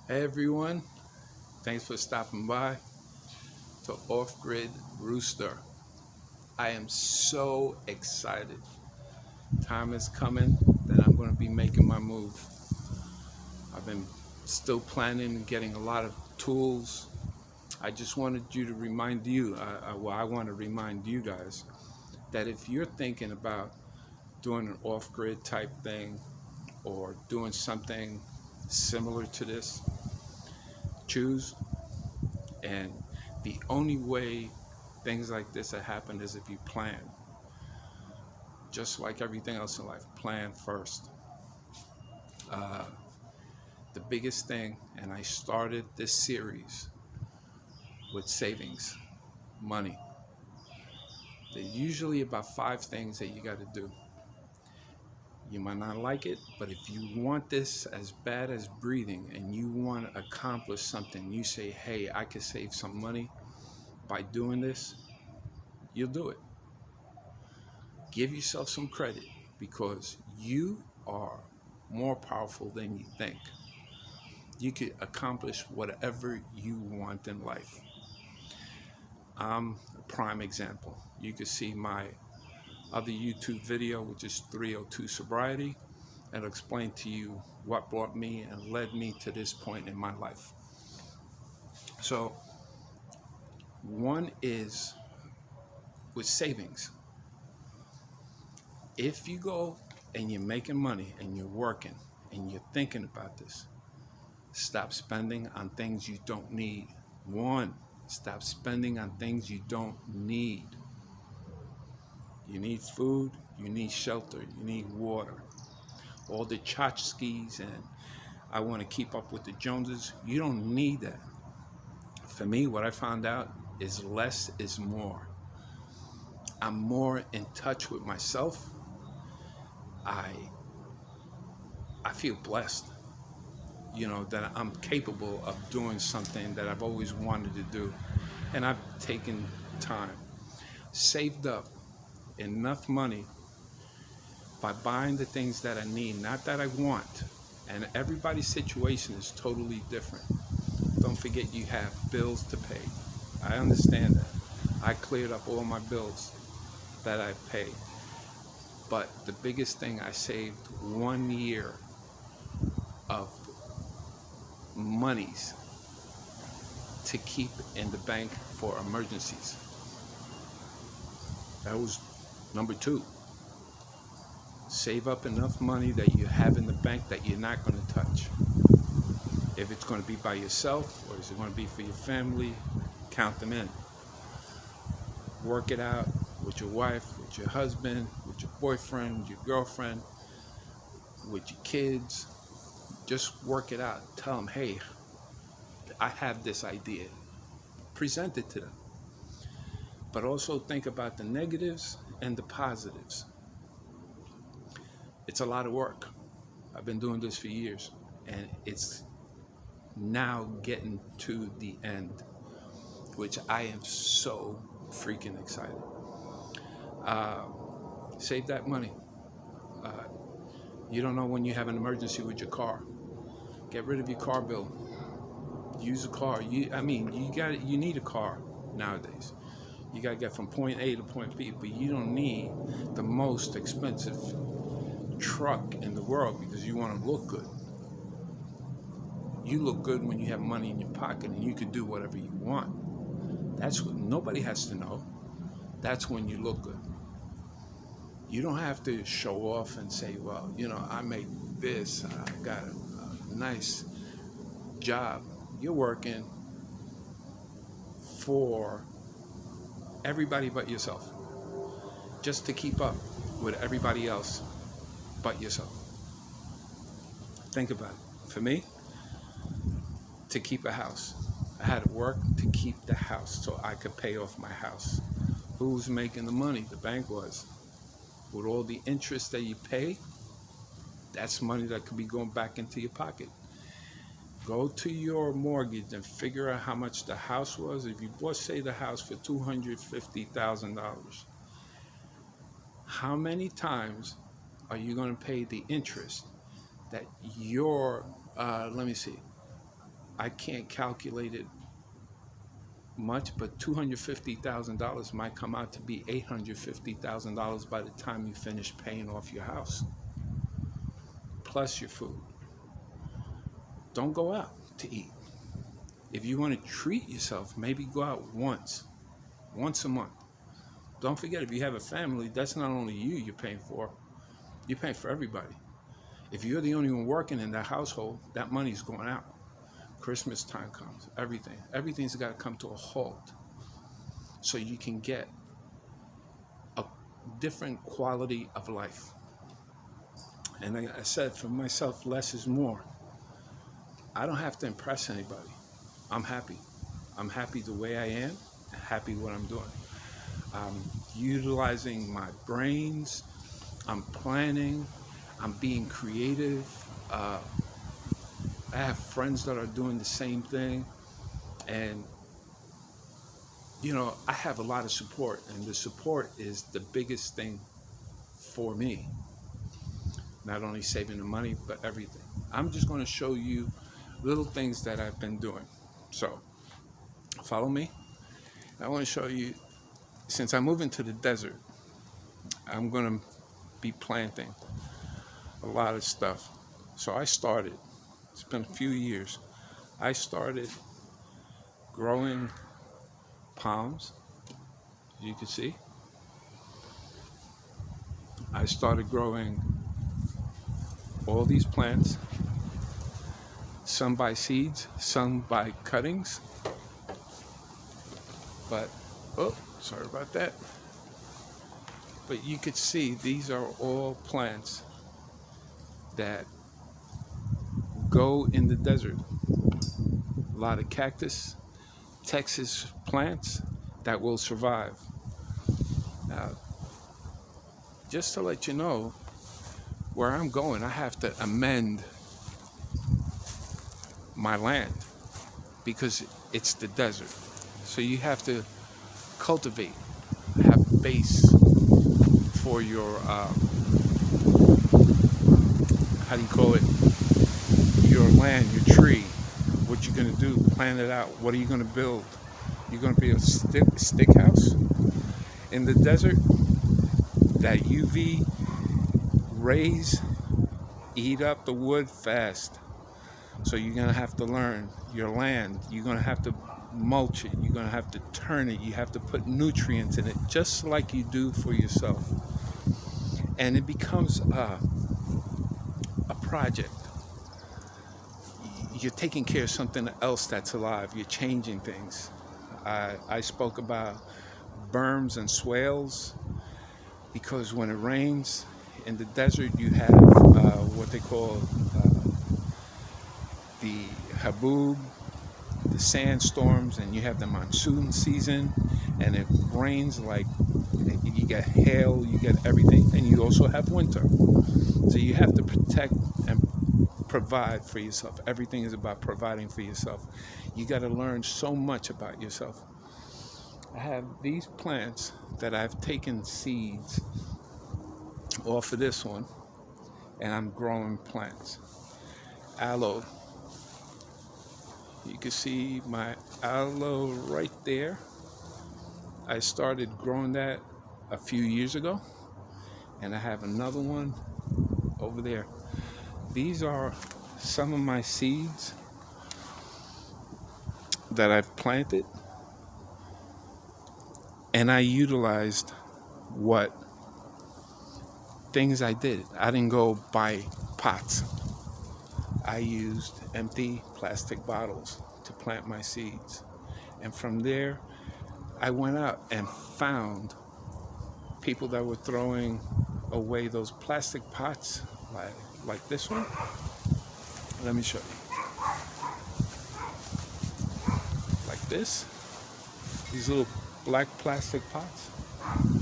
Hey everyone, thanks for stopping by to Off-Grid Rooster. I am so excited. Time is coming that I'm going to be making my move. I've been still planning and getting a lot of tools. I just wanted you to remind you, I want to remind you guys that if you're thinking about doing an off-grid type thing or doing something similar to this, choose. And the only way things like this will happen is if you plan. Just like everything else in life, plan first. Uh, the biggest thing, and I started this series with savings, money. There's usually about 5 things that you got to do. You might not like it, but if you want this as bad as breathing and you want to accomplish something, you say, hey, I could save some money by doing this, you'll do it. Give yourself some credit because you are more powerful than you think. You could accomplish whatever you want in life. I'm a prime example. You can see my other YouTube video, which is 302 Sobriety, and it'll explain to you what brought me and led me to this point in my life. So, one is with savings. If you go and you're making money and you're working and you're thinking about this, stop spending on things you don't need. One, stop spending on things you don't need. You need food, you need shelter, you need water. All the tchotchkes and I want to keep up with the Joneses, you don't need that. For me, what I found out is less is more. I'm more in touch with myself. I feel blessed, that I'm capable of doing something that I've always wanted to do. And I've taken time, saved up enough money by buying the things that I need, not that I want. And everybody's situation is totally different. Don't forget you have bills to pay. I understand that. I cleared up all my bills that I paid. But the biggest thing, I saved 1 year of monies to keep in the bank for emergencies. That was number 2. Save up enough money that you have in the bank that you're not going to touch. If it's going to be by yourself or is it going to be for your family, count them in. Work it out with your wife, with your husband, with your boyfriend, with your girlfriend, with your kids. Just work it out. Tell them, hey, I have this idea. Present it to them. But also think about the negatives and the positives. It's a lot of work. I've been doing this for years, and it's now getting to the end, which I am so freaking excited. Save that money. You don't know when you have an emergency with your car. Get rid of your car bill. Use a car. You need a car nowadays. You got to get from point A to point B, but you don't need the most expensive truck in the world because you want to look good. You look good when you have money in your pocket and you can do whatever you want. That's what nobody has to know. That's when you look good. You don't have to show off and say, well, I make this, I got a nice job. You're working for everybody but yourself, just to keep up with everybody else but yourself. Think about it. For me, to keep a house, I had to work to keep the house so I could pay off my house. Who's making the money? The bank was. With all the interest that you pay, that's money that could be going back into your pocket. Go to your mortgage and figure out how much the house was. If you bought, say, the house for $250,000, how many times are you going to pay the interest that your, let me see, I can't calculate it much, but $250,000 might come out to be $850,000 by the time you finish paying off your house, plus your food. Don't go out to eat. If you want to treat yourself, maybe go out once a month. Don't forget, if you have a family, that's not only you're paying for everybody. If you're the only one working in that household, that money's going out. Christmas time comes, everything's got to come to a halt so you can get a different quality of life. And like I said, for myself, less is more. I don't have to impress anybody. I'm happy. I'm happy the way I am, happy what I'm doing. I'm utilizing my brains. I'm planning. I'm being creative. I have friends that are doing the same thing. And, I have a lot of support. And the support is the biggest thing for me. Not only saving the money, but everything. I'm just going to show you little things that I've been doing. So, follow me. I want to show you, since I moved into the desert, I'm going to be planting a lot of stuff. So it's been a few years, I started growing palms, as you can see. I started growing all these plants, some by seeds, some by cuttings. But, sorry about that. But you could see these are all plants that go in the desert. A lot of cactus, Texas plants that will survive. Now, just to let you know, where I'm going, I have to amend my land because it's the desert. So you have to cultivate, have base for your, your land, your tree. What you're going to do, plan it out. What are you going to build? You're going to build a stick house in the desert. That UV rays eat up the wood fast. So you're going to have to learn your land. You're going to have to mulch it. You're going to have to turn it. You have to put nutrients in it, just like you do for yourself. And it becomes a project. You're taking care of something else that's alive. You're changing things. I spoke about berms and swales because when it rains in the desert, you have what they call the haboob, the sandstorms, and you have the monsoon season, and it rains like you get hail, you get everything, and you also have winter. So you have to protect and provide for yourself. Everything is about providing for yourself. You got to learn so much about yourself. I have these plants that I've taken seeds off of this one, and I'm growing plants. Aloe. You can see my aloe right there. I started growing that a few years ago, and I have another one over there. These are some of my seeds that I've planted, and I utilized what things I did. I didn't go buy pots. I used empty plastic bottles to plant my seeds. And from there, I went out and found people that were throwing away those plastic pots like this one. Let me show you. Like this. These little black plastic pots.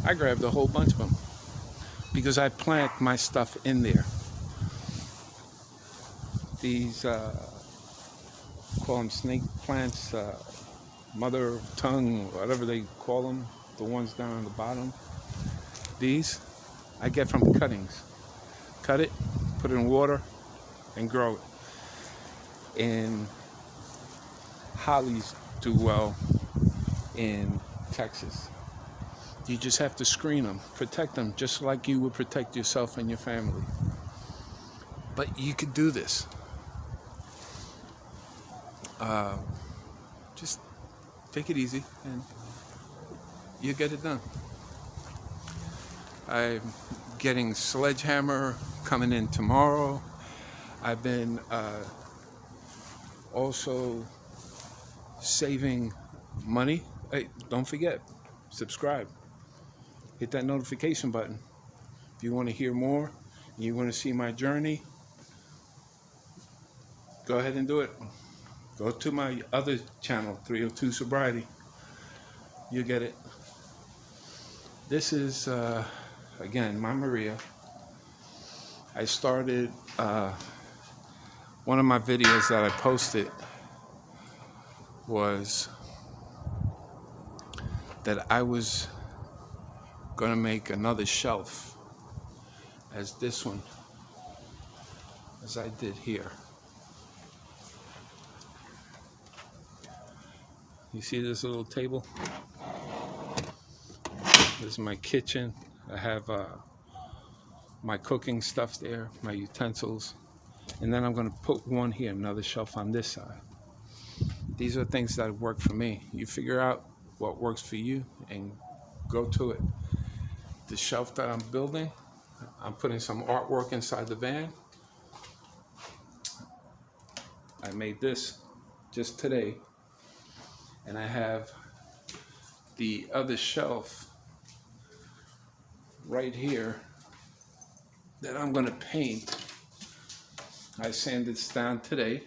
I grabbed a whole bunch of them because I plant my stuff in there. These, call them snake plants, mother tongue, whatever they call them, the ones down on the bottom. These I get from cuttings. Cut it, put it in water, and grow it. In hollies do well in Texas. You just have to screen them, protect them, just like you would protect yourself and your family. But you could do this. Just take it easy and you get it done. I'm getting sledgehammer coming in tomorrow. I've been also saving money. Hey, don't forget, subscribe. Hit that notification button. If you want to hear more, and you want to see my journey, go ahead and do it. Go to my other channel, 302 Sobriety. You get it. This is, again, my Maria. I started, one of my videos that I posted was that I was going to make another shelf as this one, as I did here. You see this little table? This is my kitchen. I have my cooking stuff there, my utensils. And then I'm going to put one here, another shelf on this side. These are things that work for me. You figure out what works for you and go to it. The shelf that I'm building, I'm putting some artwork inside the van. I made this just today. And I have the other shelf right here that I'm going to paint. I sanded this down today.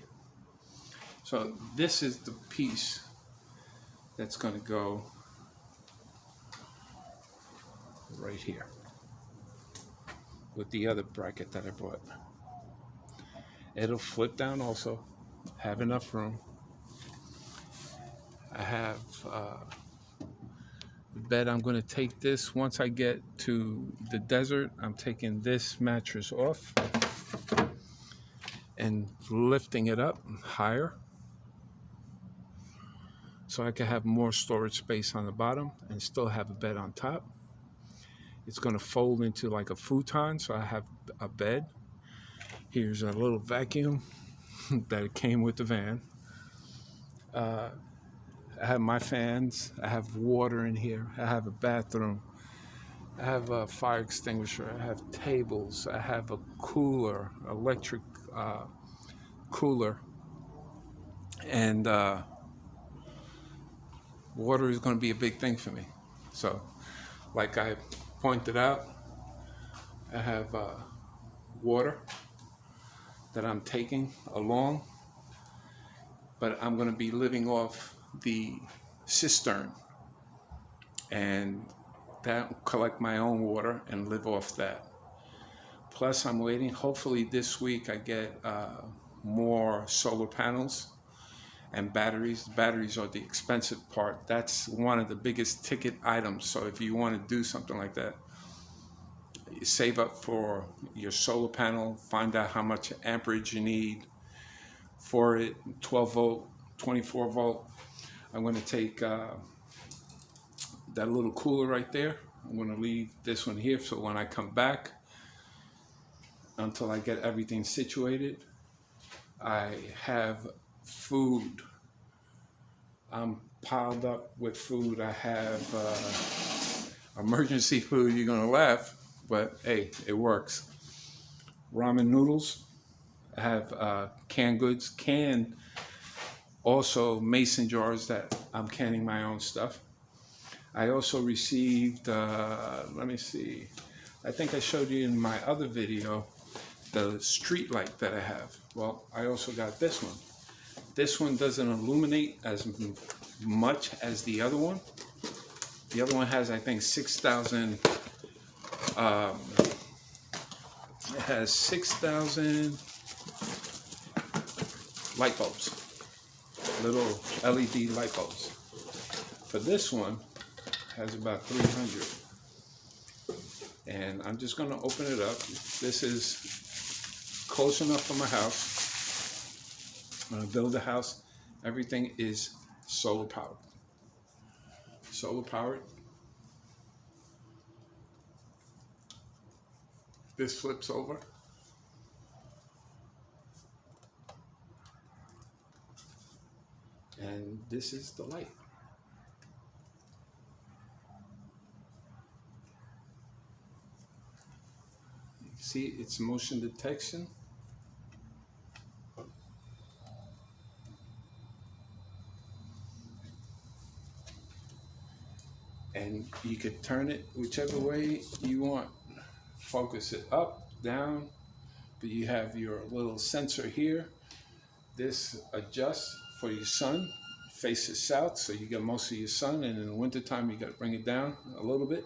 So this is the piece that's going to go right here with the other bracket that I bought. It'll flip down also, have enough room. I have the bed. I'm going to take this once I get to the desert. I'm taking this mattress off and lifting it up higher so I can have more storage space on the bottom and still have a bed on top. It's going to fold into like a futon, so I have a bed. Here's a little vacuum that came with the van. I have my fans, I have water in here, I have a bathroom, I have a fire extinguisher, I have tables, I have a cooler, electric cooler, and water is going to be a big thing for me. So, like I pointed out, I have water that I'm taking along, but I'm going to be living off the cistern and that collect my own water and live off that. Plus I'm waiting, hopefully this week I get more solar panels and batteries. Batteries are the expensive part. That's one of the biggest ticket items. So if you want to do something like that, you save up for your solar panel, find out how much amperage you need for it, 12 volt, 24 volt. I'm going to take that little cooler right there. I'm going to leave this one here so when I come back, until I get everything situated, I have food. I'm piled up with food. I have emergency food. You're going to laugh, but hey, it works. Ramen noodles. I have canned goods, also mason jars that I'm canning my own stuff. I also received, let me see, I think I showed you in my other video, the street light that I have. Well, I also got this one. This one doesn't illuminate as much as the other one. The other one has, I think, 6,000, it has 6,000 light bulbs. Little LED light bulbs. For this one, has about 300. And I'm just going to open it up. This is close enough for my house. I'm going to build a house Everything is solar powered. Solar powered. This flips over. And this is the light. You see, it's motion detection. And you could turn it whichever way you want. Focus it up, down, but you have your little sensor here. This adjusts for your sun, faces south, so you get most of your sun, and in the wintertime you got to bring it down a little bit.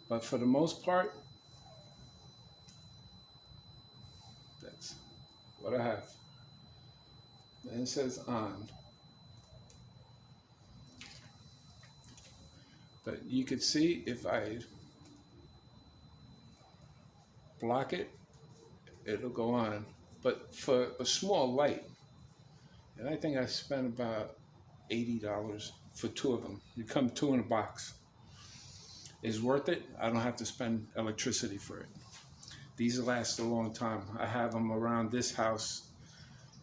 But for the most part, that's what I have. And it says on. But you could see if I block it, it'll go on. But for a small light, and I think I spent about $80 for two of them. You come two in a box. Is worth it. I don't have to spend electricity for it. These last a long time. I have them around this house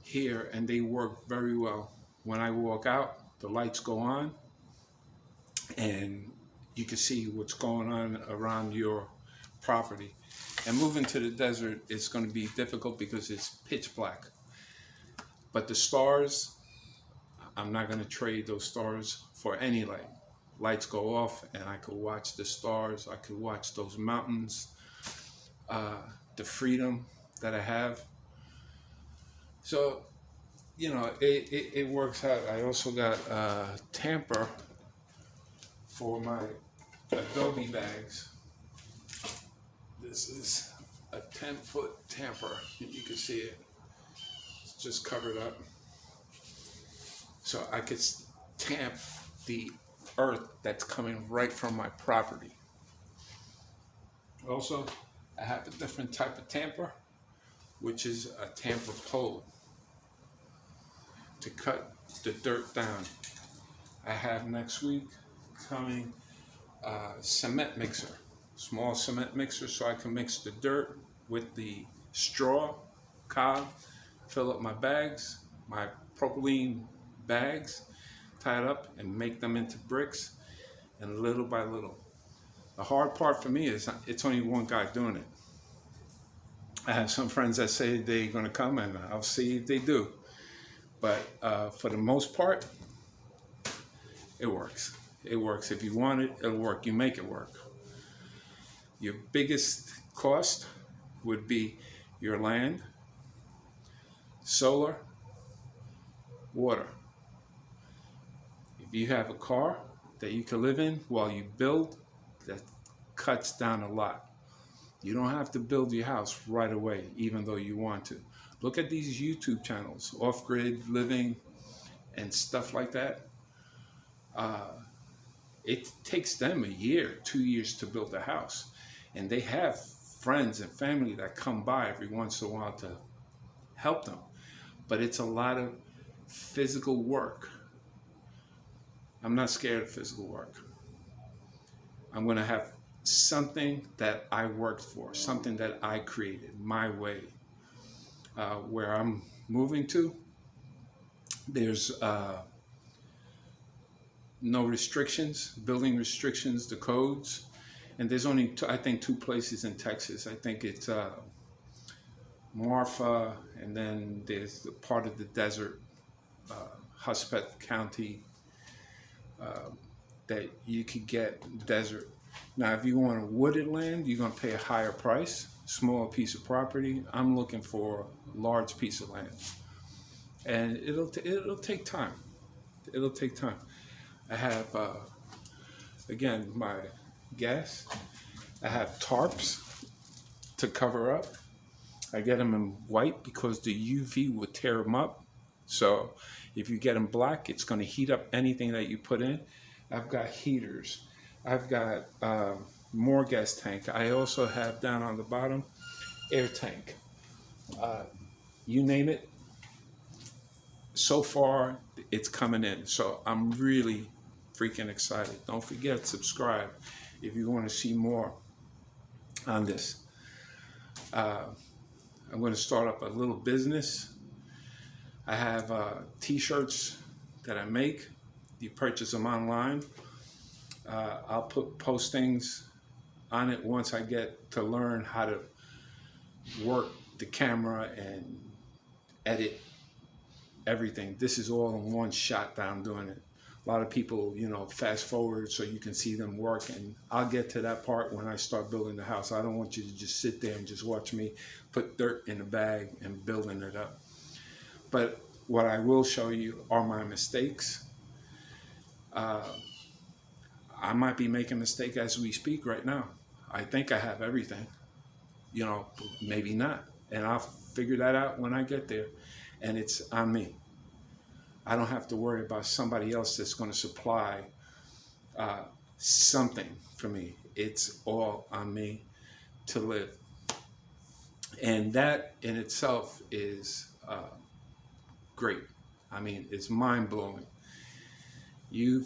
here, and they work very well. When I walk out, the lights go on, and you can see what's going on around your property. And moving to the desert is going to be difficult because it's pitch black. But the stars, I'm not going to trade those stars for any light. Lights go off and I could watch the stars. I could watch those mountains, the freedom that I have. So, you know, it works out. I also got a tamper for my Adobe bags. This is a 10-foot tamper. You can see it. It's just covered up. So I could tamp the earth that's coming right from my property. Also, I have a different type of tamper, which is a tamper pole to cut the dirt down. I have next week coming a cement mixer, small cement mixer, so I can mix the dirt with the straw, cob, fill up my bags, my propylene bags, tie it up and make them into bricks, and little by little. The hard part for me is it's only one guy doing it. I have some friends that say they're going to come, and I'll see if they do. But for the most part, it works. It works. If you want it, it'll work. You make it work. Your biggest cost would be your land, solar, water. If you have a car that you can live in while you build, that cuts down a lot. You don't have to build your house right away, even though you want to. Look at these YouTube channels, Off-Grid Living and stuff like that. It takes them a year, 2 years to build a house. And they have friends and family that come by every once in a while to help them. But it's a lot of physical work. I'm not scared of physical work. I'm going to have something that I worked for, something that I created, my way. Where I'm moving to, there's no restrictions, building restrictions, the codes. And there's only, I think, two places in Texas. I think it's Marfa, and then there's the part of the desert, Hudspeth County, that you could get desert. Now, if you want a wooded land, you're going to pay a higher price. Small piece of property. I'm looking for a large piece of land, and it'll take time. It'll take time. I have again my gas. I have tarps to cover up. I get them in white because the UV would tear them up. So if you get them black, it's going to heat up anything that you put in. I've got heaters. I've got more gas tank. I also have down on the bottom air tank. You name it. So far, it's coming in. So I'm really freaking excited. Don't forget, subscribe if you want to see more on this. I'm going to start up a little business. I have t-shirts that I make. You purchase them online. I'll put postings on it once I get to learn how to work the camera and edit everything. This is all in one shot that I'm doing it. A lot of people, fast forward so you can see them work, and I'll get to that part when I start building the house. I don't want you to just sit there and just watch me put dirt in a bag and building it up. But what I will show you are my mistakes. I might be making a mistake as we speak right now. I think I have everything, maybe not. And I'll figure that out when I get there. And it's on me. I don't have to worry about somebody else that's going to supply something for me. It's all on me to live. And that in itself is great. I mean, it's mind-blowing. You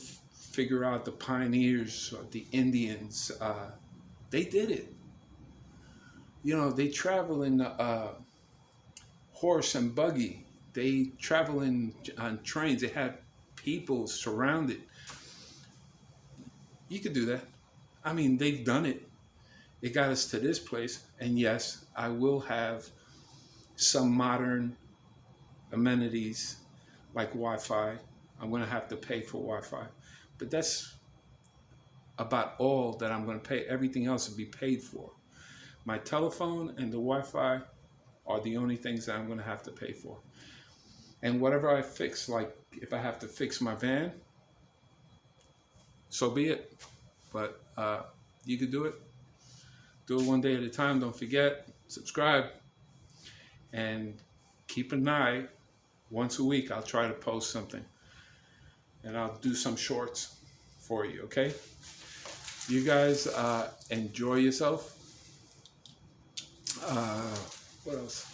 figure out the pioneers, the Indians, they did it. They travel in horse and buggy. They travel on trains. They had people surrounded. You could do that. I mean, they've done it. It got us to this place. And yes, I will have some modern amenities like Wi-Fi. I'm going to have to pay for Wi-Fi. But that's about all that I'm going to pay. Everything else will be paid for. My telephone and the Wi-Fi are the only things that I'm going to have to pay for. And whatever I fix, like if I have to fix my van, so be it. But you could do it. Do it one day at a time. Don't forget, subscribe. And keep an eye. Once a week, I'll try to post something. And I'll do some shorts for you, okay? You guys enjoy yourself. What else?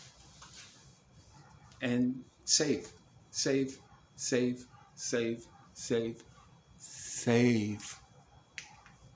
And save, save, save, save, save, save.